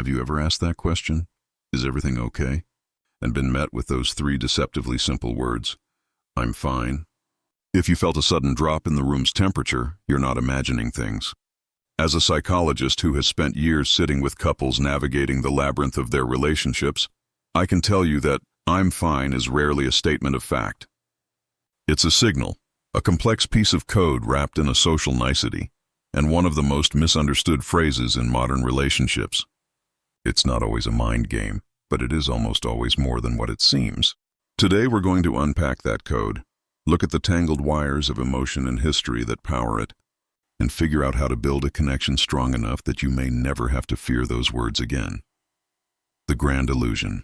Have you ever asked that question? Is everything okay? And been met with those three deceptively simple words, I'm fine. If you felt a sudden drop in the room's temperature, you're not imagining things. As a psychologist who has spent years sitting with couples navigating the labyrinth of their relationships, I can tell you that I'm fine is rarely a statement of fact. It's a signal, a complex piece of code wrapped in a social nicety, and one of the most misunderstood phrases in modern relationships. It's not always a mind game, but it is almost always more than what it seems. Today we're going to unpack that code, look at the tangled wires of emotion and history that power it, and figure out how to build a connection strong enough that you may never have to fear those words again. The Grand Illusion.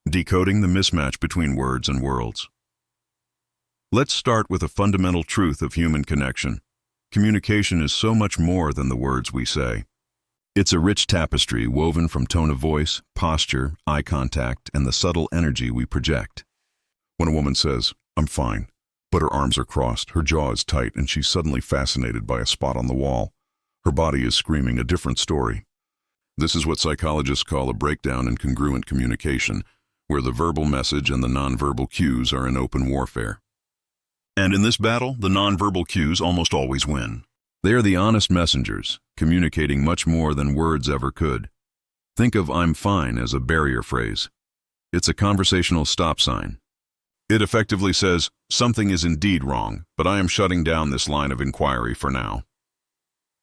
Decoding the mismatch between words and worlds. Let's start with a fundamental truth of human connection. Communication is so much more than the words we say. It's a rich tapestry woven from tone of voice, posture, eye contact, and the subtle energy we project. When a woman says, I'm fine, but her arms are crossed, her jaw is tight, and she's suddenly fascinated by a spot on the wall, her body is screaming a different story. This is what psychologists call a breakdown in congruent communication, where the verbal message and the nonverbal cues are in open warfare. And in this battle, the nonverbal cues almost always win. They are the honest messengers, communicating much more than words ever could. Think of I'm fine as a barrier phrase. It's a conversational stop sign. It effectively says, something is indeed wrong, but I am shutting down this line of inquiry for now.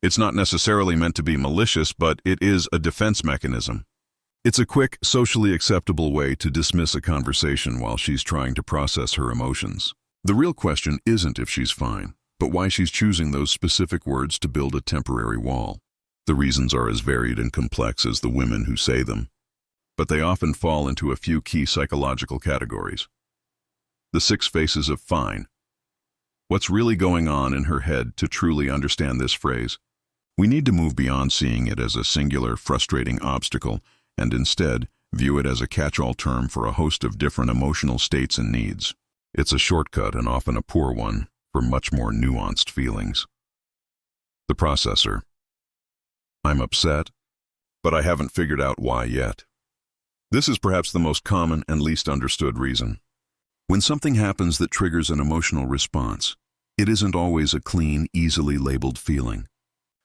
It's not necessarily meant to be malicious, but it is a defense mechanism. It's a quick, socially acceptable way to dismiss a conversation while she's trying to process her emotions. The real question isn't if she's fine, but why she's choosing those specific words to build a temporary wall. The reasons are as varied and complex as the women who say them, but they often fall into a few key psychological categories. The 6 faces of fine. What's really going on in her head to truly understand this phrase? We need to move beyond seeing it as a singular, frustrating obstacle and instead view it as a catch-all term for a host of different emotional states and needs. It's a shortcut, and often a poor one, for much more nuanced feelings. The processor. I'm upset, but I haven't figured out why yet. This is perhaps the most common and least understood reason. When something happens that triggers an emotional response, it isn't always a clean, easily labeled feeling.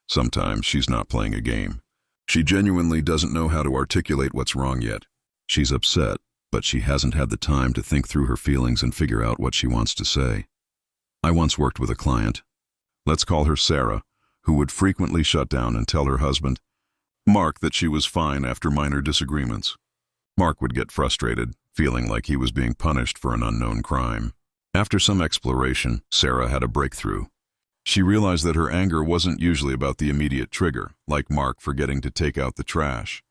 Sometimes she's not playing a game. She genuinely doesn't know how to articulate what's wrong yet. She's upset, but she hasn't had the time to think through her feelings and figure out what she wants to say. I once worked with a client, let's call her Sarah, who would frequently shut down and tell her husband, Mark, that she was fine after minor disagreements. Mark would get frustrated, feeling like he was being punished for an unknown crime. After some exploration, Sarah had a breakthrough. She realized that her anger wasn't usually about the immediate trigger, like Mark forgetting to take out the trash.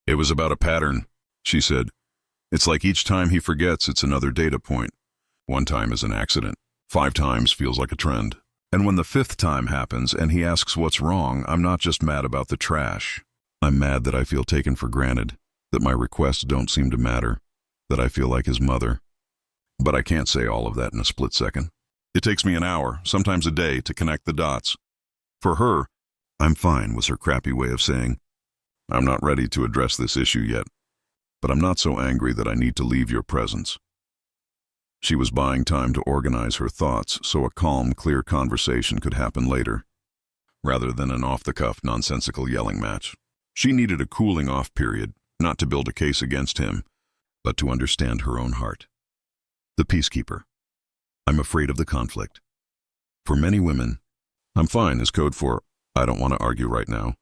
It was about a pattern, she said. It's like each time he forgets, it's another data point. 1 time is an accident. 5 times feels like a trend. And when the 5th time happens and he asks what's wrong, I'm not just mad about the trash. I'm mad that I feel taken for granted, that my requests don't seem to matter, that I feel like his mother. But I can't say all of that in a split second. It takes me an hour, sometimes a day, to connect the dots. For her, I'm fine was her crappy way of saying, I'm not ready to address this issue yet, but I'm not so angry that I need to leave your presence. She was buying time to organize her thoughts so a calm, clear conversation could happen later, rather than an off-the-cuff, nonsensical yelling match. She needed a cooling-off period, not to build a case against him, but to understand her own heart. The peacekeeper. I'm afraid of the conflict. For many women, I'm fine is code for, I don't want to argue right now,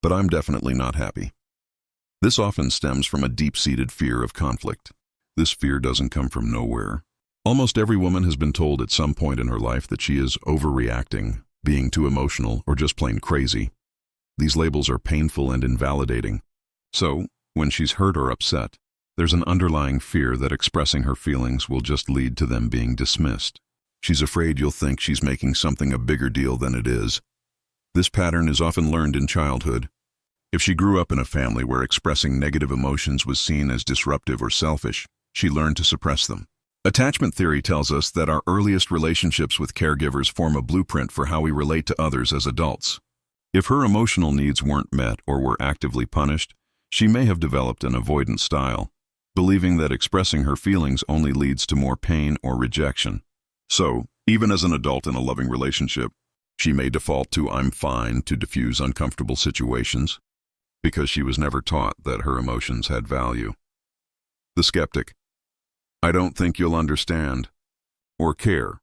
but I'm definitely not happy. This often stems from a deep-seated fear of conflict. This fear doesn't come from nowhere. Almost every woman has been told at some point in her life that she is overreacting, being too emotional, or just plain crazy. These labels are painful and invalidating. So, when she's hurt or upset, there's an underlying fear that expressing her feelings will just lead to them being dismissed. She's afraid you'll think she's making something a bigger deal than it is. This pattern is often learned in childhood. If she grew up in a family where expressing negative emotions was seen as disruptive or selfish, she learned to suppress them. Attachment theory tells us that our earliest relationships with caregivers form a blueprint for how we relate to others as adults. If her emotional needs weren't met or were actively punished, She may have developed an avoidance style, believing that expressing her feelings only leads to more pain or rejection. So, even as an adult in a loving relationship, she may default to "I'm fine" to diffuse uncomfortable situations, because she was never taught that her emotions had value. The skeptic. I don't think you'll understand or care.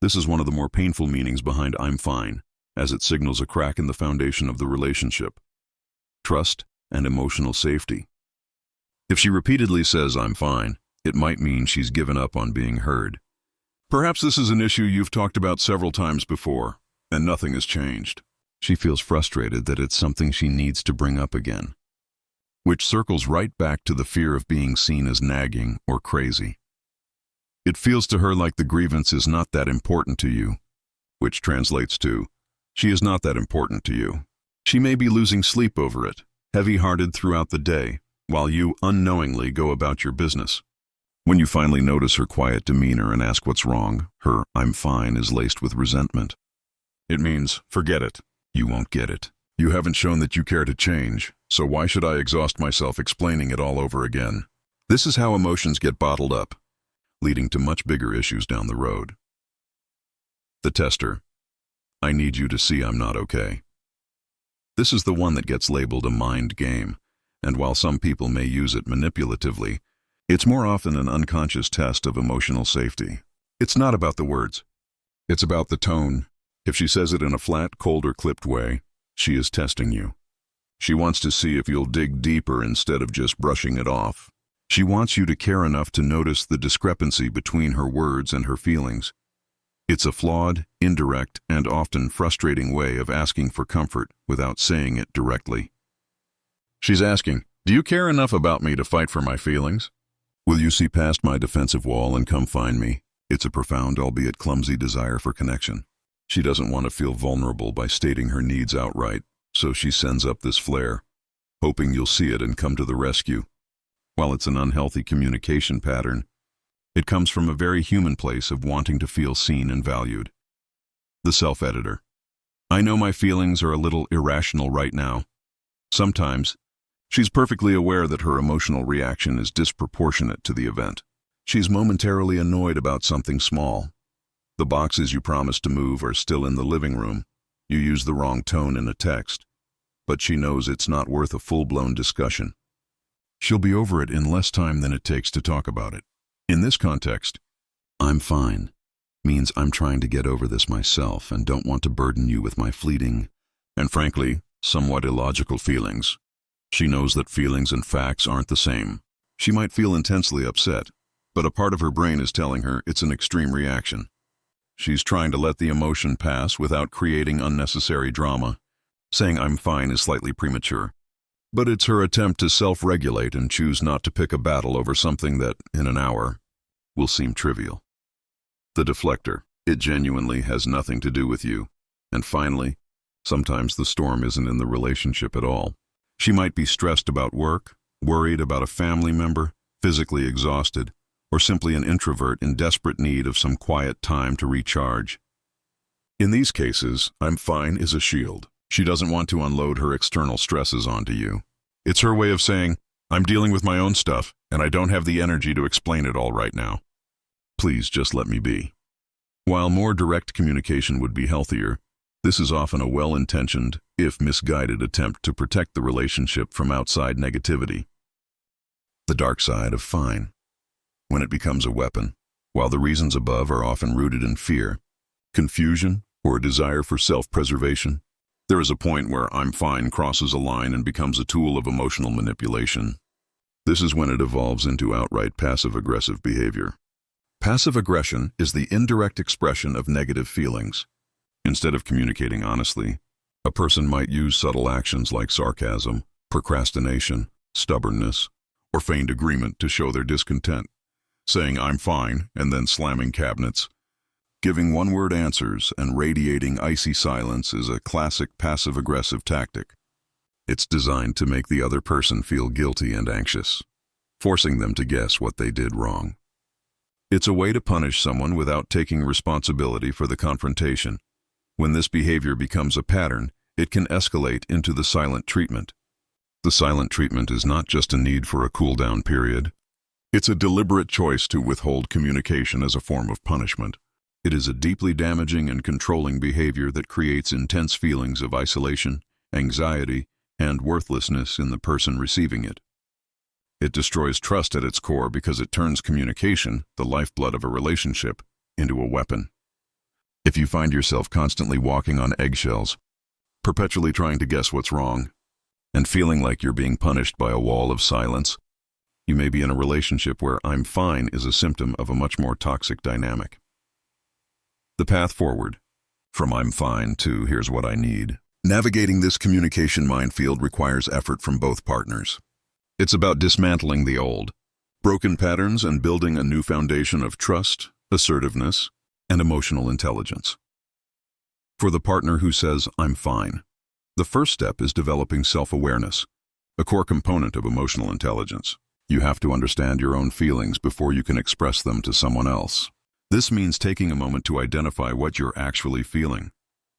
This is one of the more painful meanings behind "I'm fine," as it signals a crack in the foundation of the relationship. Trust and emotional safety. If she repeatedly says "I'm fine," it might mean she's given up on being heard. Perhaps this is an issue you've talked about several times before, and nothing has changed. She feels frustrated that it's something she needs to bring up again, which circles right back to the fear of being seen as nagging or crazy. It feels to her like the grievance is not that important to you, which translates to, she is not that important to you. She may be losing sleep over it, heavy-hearted throughout the day, while you unknowingly go about your business. When you finally notice her quiet demeanor and ask what's wrong, her "I'm fine" is laced with resentment. It means, forget it. You won't get it. You haven't shown that you care to change, so why should I exhaust myself explaining it all over again? This is how emotions get bottled up, leading to much bigger issues down the road. The tester. I need you to see I'm not okay. This is the one that gets labeled a mind game, and while some people may use it manipulatively, it's more often an unconscious test of emotional safety. It's not about the words. It's about the tone. If she says it in a flat, cold, or clipped way, she is testing you. She wants to see if you'll dig deeper instead of just brushing it off. She wants you to care enough to notice the discrepancy between her words and her feelings. It's a flawed, indirect, and often frustrating way of asking for comfort without saying it directly. She's asking, do you care enough about me to fight for my feelings? Will you see past my defensive wall and come find me? It's a profound, albeit clumsy, desire for connection. She doesn't want to feel vulnerable by stating her needs outright, so she sends up this flare, hoping you'll see it and come to the rescue. While it's an unhealthy communication pattern, it comes from a very human place of wanting to feel seen and valued. The self-editor. I know my feelings are a little irrational right now. Sometimes, she's perfectly aware that her emotional reaction is disproportionate to the event. She's momentarily annoyed about something small. The boxes you promised to move are still in the living room. You use the wrong tone in a text, but she knows it's not worth a full-blown discussion. She'll be over it in less time than it takes to talk about it. In this context, I'm fine means I'm trying to get over this myself and don't want to burden you with my fleeting and, frankly, somewhat illogical feelings. She knows that feelings and facts aren't the same. She might feel intensely upset, but a part of her brain is telling her it's an extreme reaction. She's trying to let the emotion pass without creating unnecessary drama. Saying I'm fine is slightly premature, but it's her attempt to self-regulate and choose not to pick a battle over something that, in an hour, will seem trivial. The deflector. It genuinely has nothing to do with you. And finally, sometimes the storm isn't in the relationship at all. She might be stressed about work, worried about a family member, physically exhausted, or simply an introvert in desperate need of some quiet time to recharge. In these cases, I'm fine is a shield. She doesn't want to unload her external stresses onto you. It's her way of saying, I'm dealing with my own stuff, and I don't have the energy to explain it all right now. Please just let me be. While more direct communication would be healthier, this is often a well-intentioned, if misguided, attempt to protect the relationship from outside negativity. The dark side of fine. When it becomes a weapon, while the reasons above are often rooted in fear, confusion, or a desire for self-preservation, there is a point where I'm fine crosses a line and becomes a tool of emotional manipulation. This is when it evolves into outright passive-aggressive behavior. Passive aggression is the indirect expression of negative feelings. Instead of communicating honestly, a person might use subtle actions like sarcasm, procrastination, stubbornness, or feigned agreement to show their discontent, saying I'm fine and then slamming cabinets. Giving one-word answers and radiating icy silence is a classic passive-aggressive tactic. It's designed to make the other person feel guilty and anxious, forcing them to guess what they did wrong. It's a way to punish someone without taking responsibility for the confrontation. When this behavior becomes a pattern, it can escalate into the silent treatment. The silent treatment is not just a need for a cool-down period. It's a deliberate choice to withhold communication as a form of punishment. It is a deeply damaging and controlling behavior that creates intense feelings of isolation, anxiety, and worthlessness in the person receiving it. It destroys trust at its core because it turns communication, the lifeblood of a relationship, into a weapon. If you find yourself constantly walking on eggshells, perpetually trying to guess what's wrong, and feeling like you're being punished by a wall of silence, you may be in a relationship where "I'm fine" is a symptom of a much more toxic dynamic. The path forward, from "I'm fine" to "here's what I need." Navigating this communication minefield requires effort from both partners. It's about dismantling the old, broken patterns and building a new foundation of trust, assertiveness, and emotional intelligence. For the partner who says, "I'm fine," the first step is developing self-awareness, a core component of emotional intelligence. You have to understand your own feelings before you can express them to someone else. This means taking a moment to identify what you're actually feeling.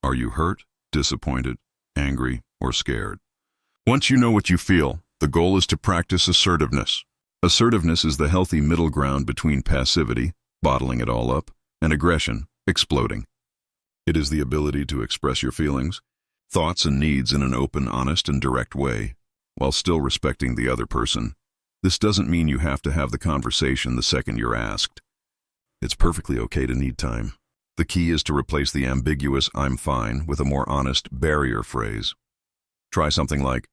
Are you hurt, disappointed, angry, or scared? Once you know what you feel, the goal is to practice assertiveness. Assertiveness is the healthy middle ground between passivity, bottling it all up, and aggression, exploding. It is the ability to express your feelings, thoughts, and needs in an open, honest, and direct way, while still respecting the other person. This doesn't mean you have to have the conversation the second you're asked. It's perfectly okay to need time. The key is to replace the ambiguous "I'm fine" with a more honest barrier phrase. Try something like,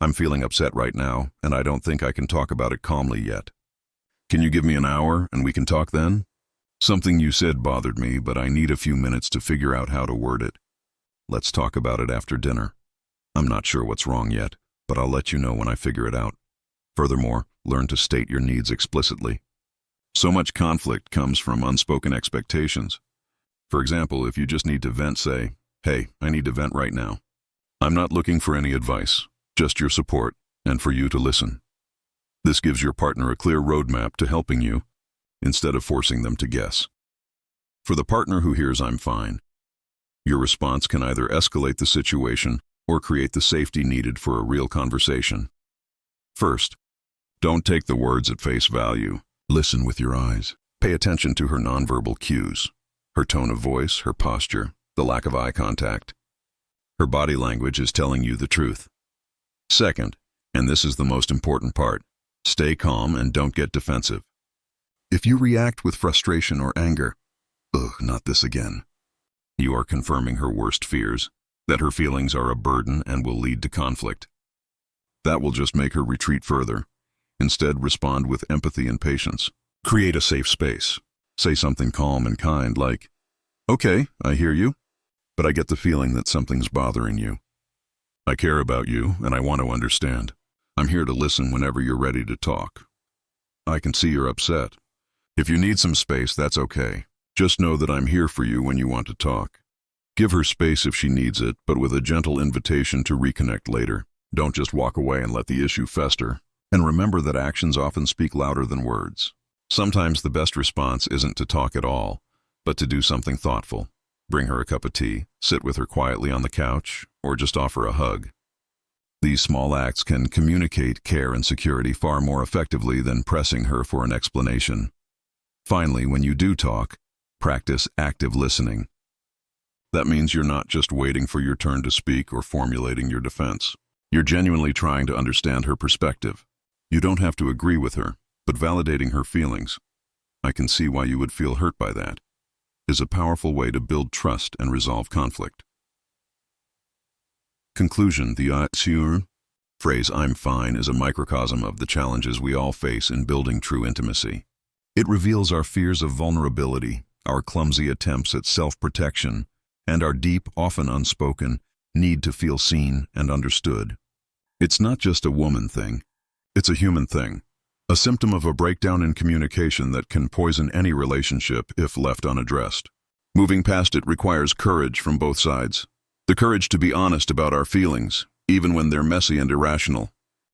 "I'm feeling upset right now, and I don't think I can talk about it calmly yet. Can you give me an hour and we can talk then? Something you said bothered me, but I need a few minutes to figure out how to word it. Let's talk about it after dinner. I'm not sure what's wrong yet, but I'll let you know when I figure it out." Furthermore, learn to state your needs explicitly. So much conflict comes from unspoken expectations. For example, if you just need to vent, say, "Hey, I need to vent right now. I'm not looking for any advice, just your support, and for you to listen." This gives your partner a clear roadmap to helping you, instead of forcing them to guess. For the partner who hears "I'm fine," your response can either escalate the situation or create the safety needed for a real conversation. First, don't take the words at face value. Listen with your eyes. Pay attention to her nonverbal cues, her tone of voice, her posture, the lack of eye contact. Her body language is telling you the truth. Second, and this is the most important part, stay calm and don't get defensive. If you react with frustration or anger, "Ugh, not this again," you are confirming her worst fears, that her feelings are a burden and will lead to conflict. That will just make her retreat further. Instead, respond with empathy and patience. Create a safe space. Say something calm and kind like, "Okay, I hear you, but I get the feeling that something's bothering you. I care about you and I want to understand. I'm here to listen whenever you're ready to talk. I can see you're upset. If you need some space, that's okay. Just know that I'm here for you when you want to talk." Give her space if she needs it, but with a gentle invitation to reconnect later. Don't just walk away and let the issue fester. And remember that actions often speak louder than words. Sometimes the best response isn't to talk at all, but to do something thoughtful. Bring her a cup of tea, sit with her quietly on the couch, or just offer a hug. These small acts can communicate care and security far more effectively than pressing her for an explanation. Finally, when you do talk, practice active listening. That means you're not just waiting for your turn to speak or formulating your defense. You're genuinely trying to understand her perspective. You don't have to agree with her, but validating her feelings, "I can see why you would feel hurt by that," is a powerful way to build trust and resolve conflict. Conclusion: the phrase "I'm fine" is a microcosm of the challenges we all face in building true intimacy. It reveals our fears of vulnerability, our clumsy attempts at self-protection, and our deep, often unspoken, need to feel seen and understood. It's not just a woman thing. It's a human thing, a symptom of a breakdown in communication that can poison any relationship if left unaddressed. Moving past it requires courage from both sides. The courage to be honest about our feelings, even when they're messy and irrational,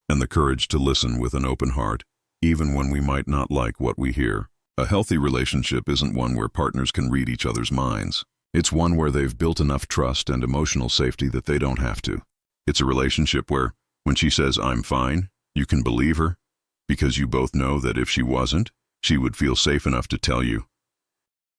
and the courage to listen with an open heart, even when we might not like what we hear. A healthy relationship isn't one where partners can read each other's minds. It's one where they've built enough trust and emotional safety that they don't have to. It's a relationship where When she says, I'm fine, you can believe her, because you both know that if she wasn't, she would feel safe enough to tell you.